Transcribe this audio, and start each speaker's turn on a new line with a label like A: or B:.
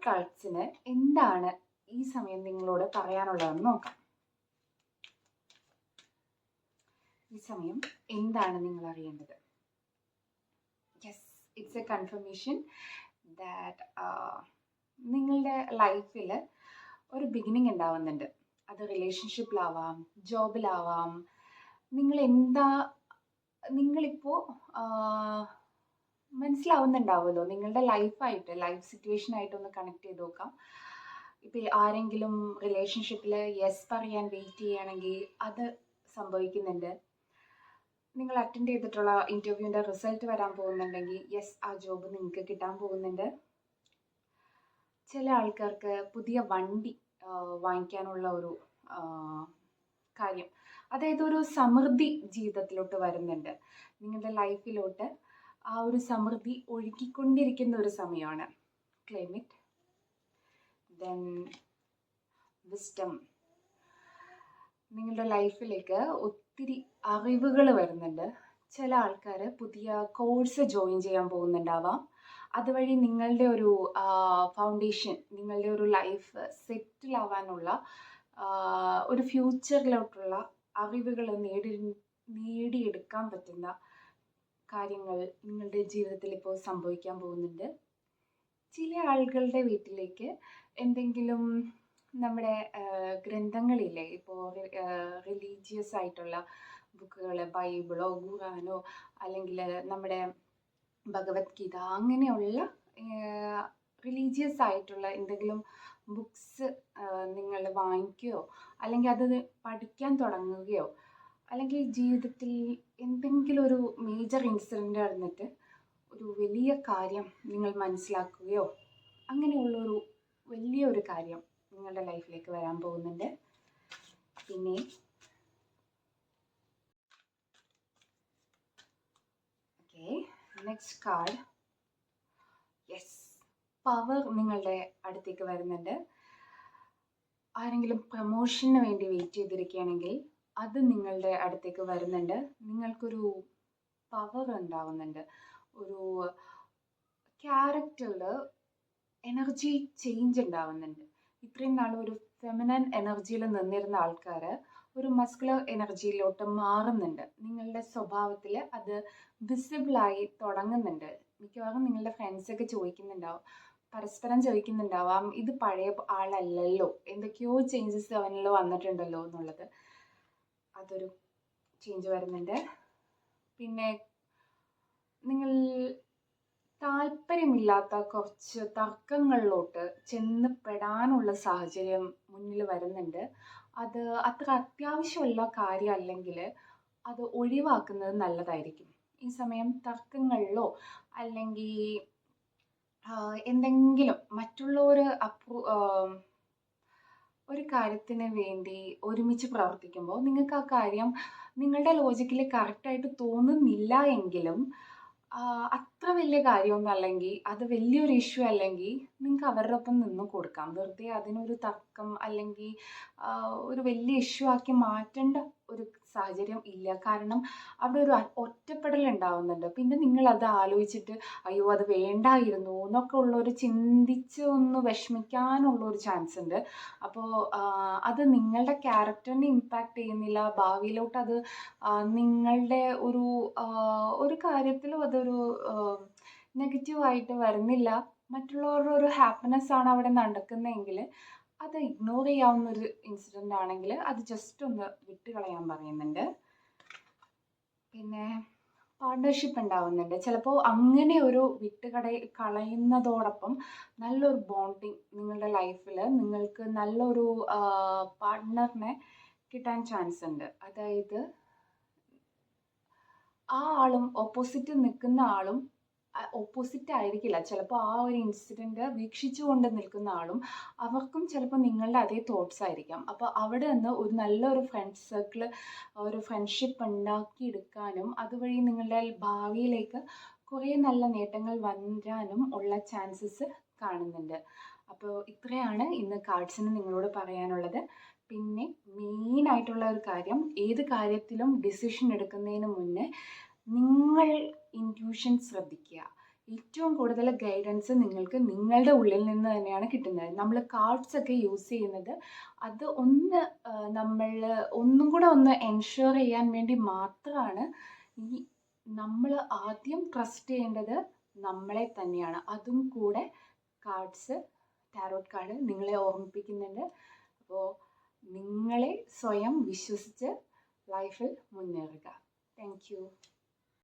A: കൾട്സിന് എന്താണ് ഈ സമയം നിങ്ങളോട് പറയാനുള്ളതെന്ന് നോക്കാം. ഈ സമയം എന്താണ് നിങ്ങൾ അറിയേണ്ടത്? Yes, it's A confirmation that നിങ്ങളുടെ ലൈഫിൽ ഒരു ബിഗിനിങ് ഉണ്ടാവുന്നുണ്ട്. അത് റിലേഷൻഷിപ്പിലാവാം, ജോബിലാവാം. നിങ്ങളിപ്പോൾ മനസ്സിലാവുന്നുണ്ടാവുമല്ലോ, നിങ്ങളുടെ ലൈഫ് സിറ്റുവേഷനായിട്ടൊന്ന് കണക്ട് ചെയ്ത് നോക്കാം. ഇപ്പോൾ ആരെങ്കിലും റിലേഷൻഷിപ്പിൽ യെസ് പറയാൻ വെയിറ്റ് ചെയ്യുകയാണെങ്കിൽ അത് സംഭവിക്കുന്നുണ്ട്. നിങ്ങൾ അറ്റൻഡ് ചെയ്തിട്ടുള്ള ഇൻ്റർവ്യൂവിൻ്റെ റിസൾട്ട് വരാൻ പോകുന്നുണ്ടെങ്കിൽ യെസ്, ആ ജോബ് നിങ്ങൾക്ക് കിട്ടാൻ പോകുന്നുണ്ട്. ചില ആൾക്കാർക്ക് പുതിയ വണ്ടി വാങ്ങിക്കാനുള്ള ഒരു കാര്യം, അതായത് ഒരു സമൃദ്ധി ജീവിതത്തിലോട്ട് വരുന്നുണ്ട്. നിങ്ങളുടെ ലൈഫിലോട്ട് ആ ഒരു സമൃദ്ധി ഒഴുകിക്കൊണ്ടിരിക്കുന്ന ഒരു സമയമാണ്. Climate, then wisdom. നിങ്ങളുടെ ലൈഫിലേക്ക് ഒത്തിരി അറിവുകൾ വരുന്നുണ്ട്. ചില ആൾക്കാർ പുതിയ കോഴ്സ് ജോയിൻ ചെയ്യാൻ പോകുന്നുണ്ടാവാം. അതുവഴി നിങ്ങളുടെ ഒരു ഫൗണ്ടേഷൻ, നിങ്ങളുടെ ഒരു ലൈഫ് സെറ്റിൽ ആവാനുള്ള ഒരു ഫ്യൂച്ചറിലോട്ടുള്ള അറിവുകൾ നേടിയെടുക്കാൻ പറ്റുന്ന കാര്യങ്ങൾ നിങ്ങളുടെ ജീവിതത്തിൽ ഇപ്പോൾ സംഭവിക്കാൻ പോകുന്നുണ്ട്. ചില ആളുകളുടെ വീട്ടിലേക്ക് എന്തെങ്കിലും നമ്മുടെ ഗ്രന്ഥങ്ങളില്ലേ, ഇപ്പോൾ റിലീജിയസ് ആയിട്ടുള്ള ബുക്കുകൾ, ബൈബിളോ ഖുറാനോ അല്ലെങ്കിൽ നമ്മുടെ ഭഗവത്ഗീത, അങ്ങനെയുള്ള റിലീജിയസ് ആയിട്ടുള്ള എന്തെങ്കിലും ബുക്സ് നിങ്ങൾ വാങ്ങിക്കുകയോ അല്ലെങ്കിൽ അത് പഠിക്കാൻ തുടങ്ങുകയോ, അല്ലെങ്കിൽ ജീവിതത്തിൽ എന്തെങ്കിലും ഒരു മേജർ ഇൻസിഡൻ്റ് നടന്നിട്ട് ഒരു വലിയ കാര്യം നിങ്ങൾ മനസ്സിലാക്കുകയോ, അങ്ങനെയുള്ളൊരു വലിയൊരു കാര്യം നിങ്ങളുടെ ലൈഫിലേക്ക് വരാൻ പോകുന്നുണ്ട്. പിന്നെ okay, next card. Yes, power നിങ്ങളുടെ അടുത്തേക്ക് വരുന്നുണ്ട്. ആരെങ്കിലും പ്രമോഷന് വേണ്ടി വെയിറ്റ് ചെയ്തിരിക്കുകയാണെങ്കിൽ അത് നിങ്ങളുടെ അടുത്തേക്ക് വരുന്നുണ്ട്. നിങ്ങൾക്കൊരു പവർ ഉണ്ടാവുന്നുണ്ട്. ഒരു ക്യാരക്ടറിൽ എനർജി ചേഞ്ച് ഉണ്ടാവുന്നുണ്ട്. ഇത്രയും നാൾ ഒരു ഫെമിനൻ എനർജിയിൽ നിന്നിരുന്ന ആൾക്കാർ ഒരു മസ്കുലർ എനർജിയിലോട്ട് മാറുന്നുണ്ട്. നിങ്ങളുടെ സ്വഭാവത്തിൽ അത് വിസിബിളായി തുടങ്ങുന്നുണ്ട്. മിക്കവാറും നിങ്ങളുടെ ഫ്രണ്ട്സൊക്കെ പരസ്പരം ചോദിക്കുന്നുണ്ടാവാം, ഇത് പഴയ ആളല്ലല്ലോ, എന്തൊക്കെയോ ചേഞ്ചസ് അവനിൽ വന്നിട്ടുണ്ടല്ലോ എന്നുള്ളത്. അതൊരു ചേഞ്ച് വരുന്നുണ്ട്. പിന്നെ നിങ്ങൾ താല്പര്യമില്ലാത്ത കുറച്ച് തർക്കങ്ങളിലോട്ട് ചെന്ന് പെടാനുള്ള സാഹചര്യം മുന്നിൽ വരുന്നുണ്ട്. അത് അത്ര അത്യാവശ്യമുള്ള കാര്യം അല്ലെങ്കിൽ അത് ഒഴിവാക്കുന്നത് നല്ലതായിരിക്കും. ഈ സമയം തർക്കങ്ങളിലോ അല്ലെങ്കിൽ എന്തെങ്കിലും മറ്റുള്ളവർ ഒരു കാര്യത്തിന് വേണ്ടി ഒരുമിച്ച് പ്രവർത്തിക്കുമ്പോൾ നിങ്ങൾക്ക് ആ കാര്യം നിങ്ങളുടെ ലോജിക്കിൽ കറക്റ്റായിട്ട് തോന്നുന്നില്ല എങ്കിലും അത്ര വലിയ കാര്യമൊന്നും അല്ലെങ്കിൽ അത് വലിയൊരു ഇഷ്യൂ അല്ലെങ്കിൽ നിങ്ങൾക്ക് അവരുടെ ഒപ്പം നിന്ന് കൊടുക്കാം. വെറുതെ അതിനൊരു തർക്കം അല്ലെങ്കിൽ ഒരു വലിയ ഇഷ്യൂ ആക്കി മാറ്റേണ്ട ഒരു സാഹചര്യം ഇല്ല. കാരണം അവിടെ ഒരു ഒറ്റപ്പെടൽ ഉണ്ടാവുന്നുണ്ട്. പിന്നെ നിങ്ങളത് ആലോചിച്ചിട്ട് അയ്യോ അത് വേണ്ടായിരുന്നു എന്നൊക്കെ ഉള്ളൊരു ചിന്തിച്ച് ഒന്ന് വിഷമിക്കാനുള്ളൊരു ചാൻസ് ഉണ്ട്. അപ്പോൾ അത് നിങ്ങളുടെ ക്യാരക്ടറിനെ ഇമ്പാക്റ്റ് ചെയ്യുന്നില്ല. ഭാവിയിലോട്ട് അത് നിങ്ങളുടെ ഒരു കാര്യത്തിലും അതൊരു നെഗറ്റീവായിട്ട് വരുന്നില്ല. മറ്റുള്ളവരുടെ ഒരു ഹാപ്പിനെസ് ആണ് അവിടെ നടക്കുന്നതെങ്കിൽ അത് ഇഗ്നോർ ചെയ്യാവുന്നൊരു ഇൻസിഡൻ്റ് ആണെങ്കിൽ അത് ജസ്റ്റ് ഒന്ന് വിട്ടുകളയാൻ പറയുന്നുണ്ട്. പിന്നെ പാർട്ട്ണർഷിപ്പ് ഉണ്ടാവുന്നുണ്ട്. ചിലപ്പോൾ അങ്ങനെ ഒരു കളയുന്നതോടൊപ്പം നല്ലൊരു ബോണ്ടിങ് നിങ്ങളുടെ ലൈഫിൽ നിങ്ങൾക്ക് നല്ലൊരു പാർട്ട്ണറിനെ കിട്ടാൻ ചാൻസ് ഉണ്ട്. അതായത് ആ ആളും ഓപ്പോസിറ്റ് നിൽക്കുന്ന ആളും ഓപ്പോസിറ്റ് ആയിരിക്കില്ല. ചിലപ്പോൾ ആ ഒരു ഇൻസിഡൻറ്റ് വീക്ഷിച്ചുകൊണ്ട് നിൽക്കുന്ന ആളും അവർക്കും ചിലപ്പോൾ നിങ്ങളുടെ അതേ തോട്ട്സ് ആയിരിക്കാം. അപ്പോൾ അവിടെ നിന്ന് ഒരു നല്ലൊരു ഫ്രണ്ട് സർക്കിൾ, ഒരു ഫ്രണ്ട്ഷിപ്പ് ഉണ്ടാക്കിയെടുക്കാനും അതുവഴി നിങ്ങളുടെ ഭാവിയിലേക്ക് കുറേ നല്ല നേട്ടങ്ങൾ വരാനും ഉള്ള ചാൻസസ് കാണുന്നുണ്ട്. അപ്പോൾ ഇത്രയാണ് ഇന്ന് കാർഡ്സിന് നിങ്ങളോട് പറയാനുള്ളത്. പിന്നെ മെയിനായിട്ടുള്ള ഒരു കാര്യം, ഏത് കാര്യത്തിലും ഡിസിഷൻ എടുക്കുന്നതിന് മുന്നേ നിങ്ങൾ ഇൻറ്റ്യൂഷൻ ശ്രദ്ധിക്കുക. ഏറ്റവും കൂടുതൽ ഗൈഡൻസ് നിങ്ങൾക്ക് നിങ്ങളുടെ ഉള്ളിൽ നിന്ന് തന്നെയാണ് കിട്ടുന്നത്. നമ്മൾ കാർഡ്സ് ഒക്കെ യൂസ് ചെയ്യുന്നത് അത് നമ്മൾ ഒന്നും കൂടെ ഒന്ന് എൻഷുർ ചെയ്യാൻ വേണ്ടി മാത്രമാണ്. ഈ നമ്മൾ ആദ്യം ട്രസ്റ്റ് ചെയ്യേണ്ടത് നമ്മളെ തന്നെയാണ്. അതും കൂടെ ടാരോട്ട് കാർഡ് നിങ്ങളെ ഓർമ്മിപ്പിക്കുന്നുണ്ട്. അപ്പോൾ നിങ്ങളെ സ്വയം വിശ്വസിച്ച് ലൈഫിൽ മുന്നേറുക. Thank you.